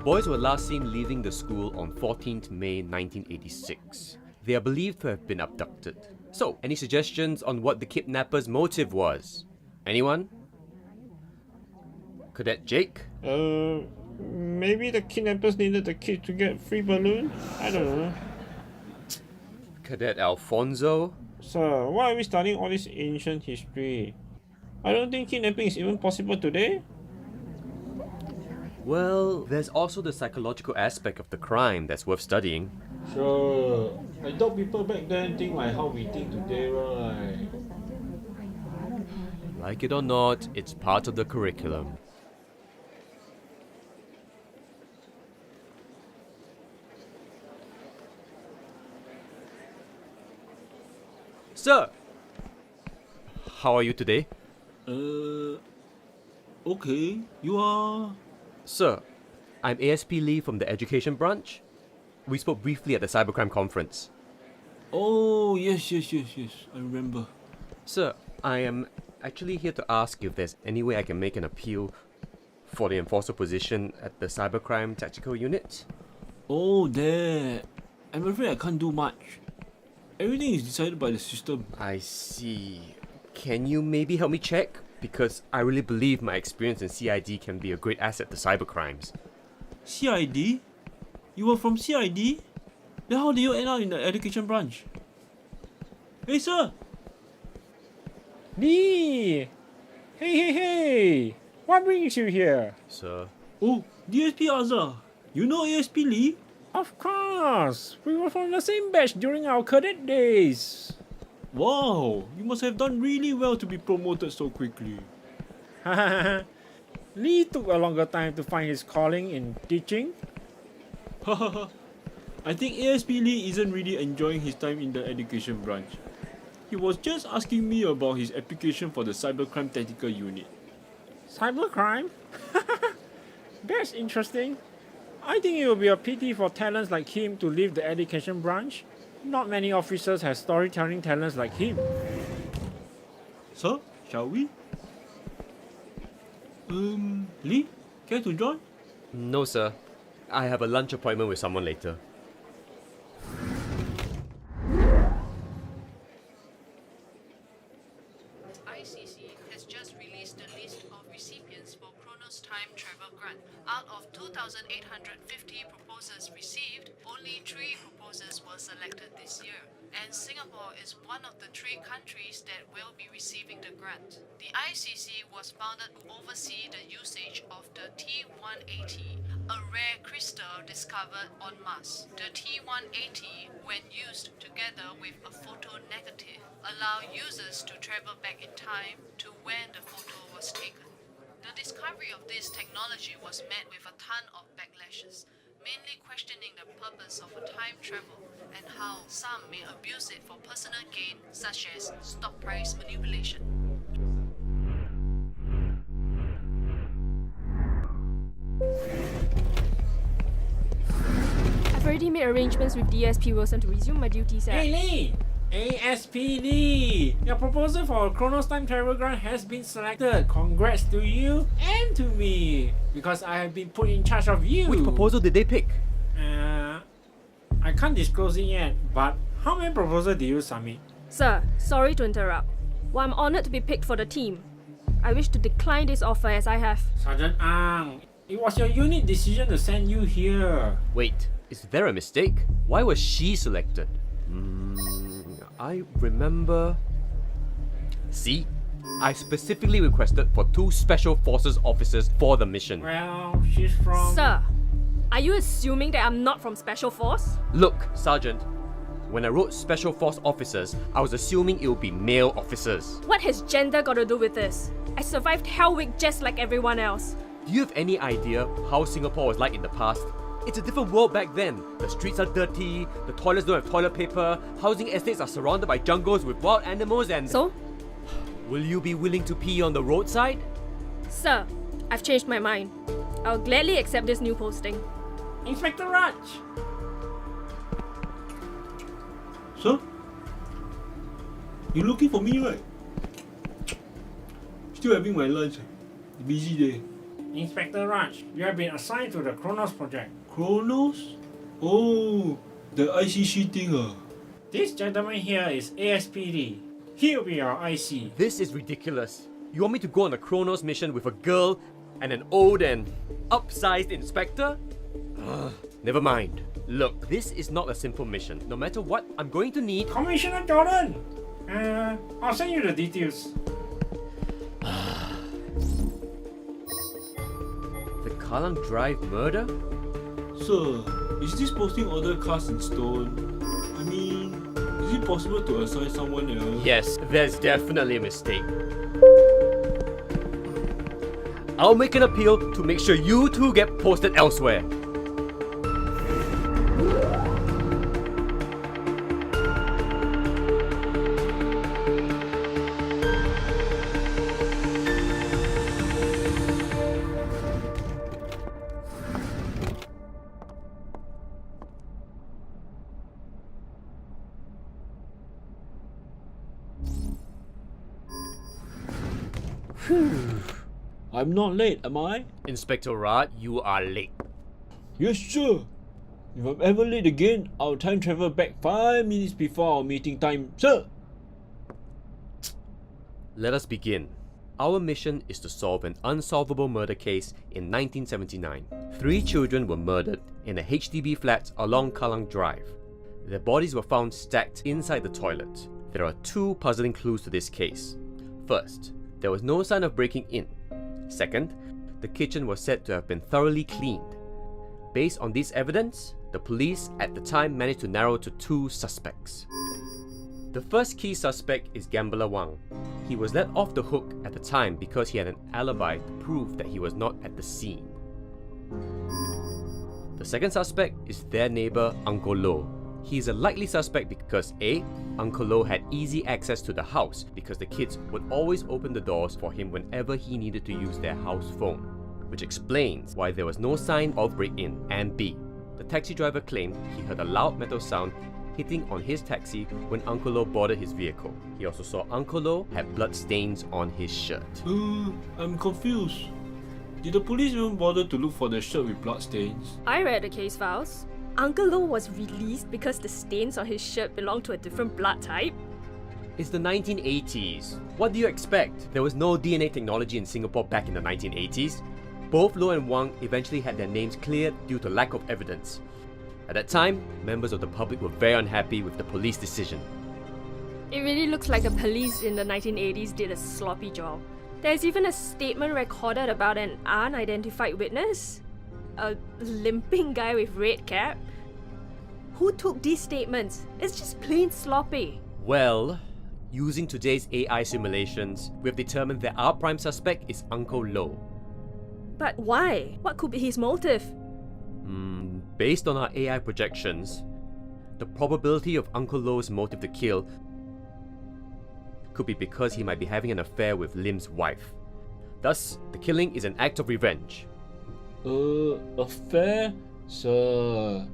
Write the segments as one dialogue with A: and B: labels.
A: boys were last seen leaving the school on 14th May 1986. They are believed to have been abducted. So, any suggestions on what the kidnappers' motive was? Anyone? Cadet Jake?
B: Maybe the kidnappers needed the kids to get free balloon? I don't know.
A: Cadet Alfonso?
B: Sir, why are we studying all this ancient history? I don't think kidnapping is even possible today.
A: Well, there's also the psychological aspect of the crime that's worth studying.
B: Sure. I doubt people back then think like how we think today, right?
A: Like it or not, it's part of the curriculum. Sir! How are you today?
C: Okay. You are...
A: Sir, I'm ASP Lee from the Education Branch. We spoke briefly at the Cybercrime Conference.
C: Oh, yes. I remember.
A: Sir, I am actually here to ask if there's any way I can make an appeal for the enforcer position at the Cybercrime Tactical Unit.
C: Oh, that. I'm afraid I can't do much. Everything is decided by the system.
A: I see. Can you maybe help me check? Because I really believe my experience in CID can be a great asset to cybercrimes.
C: CID? You were from CID? Then how did you end up in the education branch? Hey, sir!
D: Lee! Hey! What brings you here?
A: Sir?
C: Oh, DSP Azhar. You know ASP Lee?
D: Of course! We were from the same batch during our cadet days.
C: Wow, you must have done really well to be promoted so quickly.
D: Lee took a longer time to find his calling in teaching.
C: I think ASP Lee isn't really enjoying his time in the education branch. He was just asking me about his application for the Cybercrime Tactical Unit.
D: Cybercrime? That's interesting. I think it will be a pity for talents like him to leave the education branch. Not many officers have storytelling talents like him.
C: So, shall we? Lee, care to join?
A: No, sir. I have a lunch appointment with someone later.
E: ICC has just released the list of recipients for Chronos Time Travel Grant. Out of 2,850 proposals received, only 3 proposals were selected this year, and Singapore is one of the 3 countries that will be receiving the grant. The ICC was founded to oversee the usage of the T180, a rare crystal discovered on Mars. The T180, when used together with a photo negative, allow users to travel back in time to when the photo was taken. The discovery of this technology was met with a ton of backlashes, mainly questioning the purpose of a time travel and how some may abuse it for personal gain, such as stock price manipulation.
F: I've already made arrangements with DSP Wilson to resume my duties at...
D: Hey Lee! ASP Lee! Your proposal for a Chronos Time Travel Grant has been selected. Congrats to you and to me, because I have been put in charge of you.
A: Which proposal did they pick?
D: I can't disclose it yet, but how many proposals did you submit?
F: Sir, sorry to interrupt. Well, I'm honored to be picked for the team. I wish to decline this offer as I have...
D: Sergeant Ang, it was your unit decision to send you here.
A: Wait, is there a mistake? Why was she selected? I remember... See? I specifically requested for 2 Special Forces officers for the mission.
D: Well, she's from...
F: Sir, are you assuming that I'm not from Special Force?
A: Look, Sergeant. When I wrote Special Force officers, I was assuming it would be male officers.
F: What has gender got to do with this? I survived Hell Week just like everyone else.
A: Do you have any idea how Singapore was like in the past? It's a different world back then. The streets are dirty, the toilets don't have toilet paper, housing estates are surrounded by jungles with wild animals and...
F: So?
A: Will you be willing to pee on the roadside?
F: Sir, I've changed my mind. I'll gladly accept this new posting.
D: Inspector Raj!
C: Sir? You looking for me, right? Still having my lunch. Busy day.
D: Inspector Raj, you have been assigned to the Chronos project.
C: Chronos? Oh, the ICC thing ah.
D: This gentleman here is ASP Lee. He'll be your IC.
A: This is ridiculous. You want me to go on a Chronos mission with a girl and an old and upsized inspector? Ugh, never mind. Look, this is not a simple mission. No matter what, I'm going to need...
D: Commissioner Jordan! I'll send you the details.
A: The Kallang Drive murder?
C: Sir, is this posting order cast in stone? I mean, is it possible to assign someone else?
A: Yes, there's definitely a mistake. I'll make an appeal to make sure you two get posted elsewhere.
C: I'm not late, am I?
A: Inspector Raj, you are late.
C: Yes, sir. If I'm ever late again, I'll time travel back 5 minutes before our meeting time, sir.
A: Let us begin. Our mission is to solve an unsolvable murder case in 1979. 3 children were murdered in a HDB flat along Kallang Drive. Their bodies were found stacked inside the toilet. There are 2 puzzling clues to this case. First, there was no sign of breaking in. Second, the kitchen was said to have been thoroughly cleaned. Based on this evidence, the police at the time managed to narrow to 2 suspects. The first key suspect is gambler Zhuang. He was let off the hook at the time because he had an alibi to prove that he was not at the scene. The second suspect is their neighbour Uncle Lo. He is a likely suspect because A. Uncle Lo had easy access to the house because the kids would always open the doors for him whenever he needed to use their house phone, which explains why there was no sign of break-in. And B. The taxi driver claimed he heard a loud metal sound hitting on his taxi when Uncle Lo boarded his vehicle. He also saw Uncle Lo had blood stains on his shirt.
C: I'm confused. Did the police even bother to look for the shirt with blood stains?
F: I read the case files. Uncle Lo was released because the stains on his shirt belonged to a different blood type.
A: It's the 1980s. What do you expect? There was no DNA technology in Singapore back in the 1980s. Both Lo and Zhuang eventually had their names cleared due to lack of evidence. At that time, members of the public were very unhappy with the police decision.
F: It really looks like the police in the 1980s did a sloppy job. There's even a statement recorded about an unidentified witness. A limping guy with red cap. Who took these statements? It's just plain sloppy.
A: Well, using today's AI simulations, we've determined that our prime suspect is Uncle Lo.
F: But why? What could be his motive?
A: Based on our AI projections, the probability of Uncle Lo's motive to kill could be because he might be having an affair with Lim's wife. Thus, the killing is an act of revenge.
C: Affair? Sir,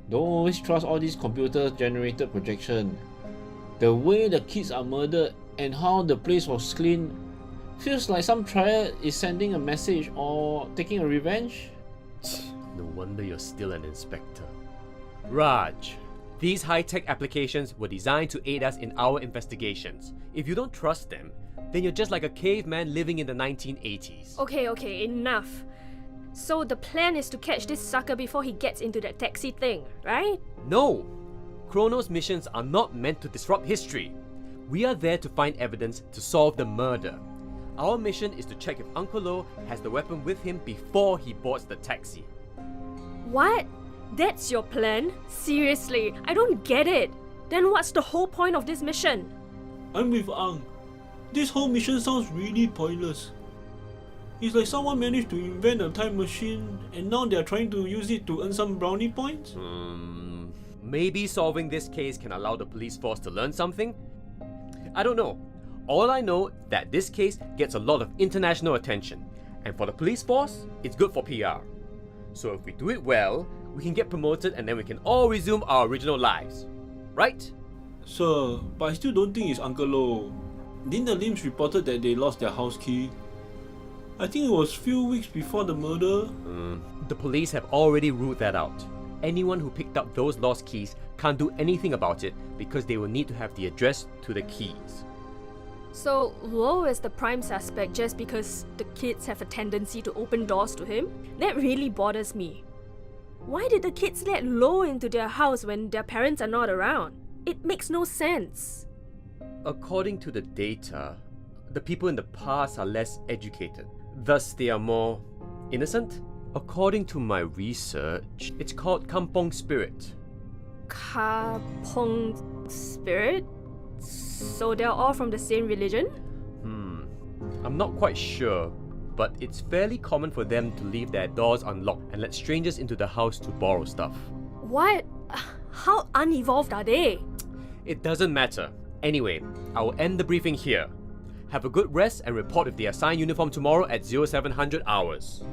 C: don't always trust all these computer-generated projection. The way the kids are murdered and how the place was cleaned feels like some triad is sending a message or taking a revenge.
A: No wonder you're still an inspector. Raj, these high-tech applications were designed to aid us in our investigations. If you don't trust them, then you're just like a caveman living in the 1980s.
F: Okay, enough. So the plan is to catch this sucker before he gets into that taxi thing, right?
A: No! Chronos missions are not meant to disrupt history. We are there to find evidence to solve the murder. Our mission is to check if Uncle Lo has the weapon with him before he boards the taxi.
F: What? That's your plan? Seriously, I don't get it. Then what's the whole point of this mission?
C: I'm with Ang. This whole mission sounds really pointless. It's like someone managed to invent a time machine and now they're trying to use it to earn some brownie points?
A: Maybe solving this case can allow the police force to learn something? I don't know. All I know that this case gets a lot of international attention, and for the police force, it's good for PR. So if we do it well, we can get promoted and then we can all resume our original lives. Right?
C: Sir, but I still don't think it's Uncle Lo. Didn't the Lims reported that they lost their house key?
B: I think it was few weeks before the murder.
A: The police have already ruled that out. Anyone who picked up those lost keys can't do anything about it because they will need to have the address to the keys.
F: So Lo is the prime suspect just because the kids have a tendency to open doors to him? That really bothers me. Why did the kids let Lo into their house when their parents are not around? It makes no sense.
A: According to the data, the people in the past are less educated. Thus, they are more innocent? According to my research, it's called Kampong Spirit.
F: Kapong spirit? So they're all from the same religion?
A: I'm not quite sure, but it's fairly common for them to leave their doors unlocked and let strangers into the house to borrow stuff.
F: What? How unevolved are they?
A: It doesn't matter. Anyway, I will end the briefing here. Have a good rest and report if they assign uniform tomorrow at 0700 hours.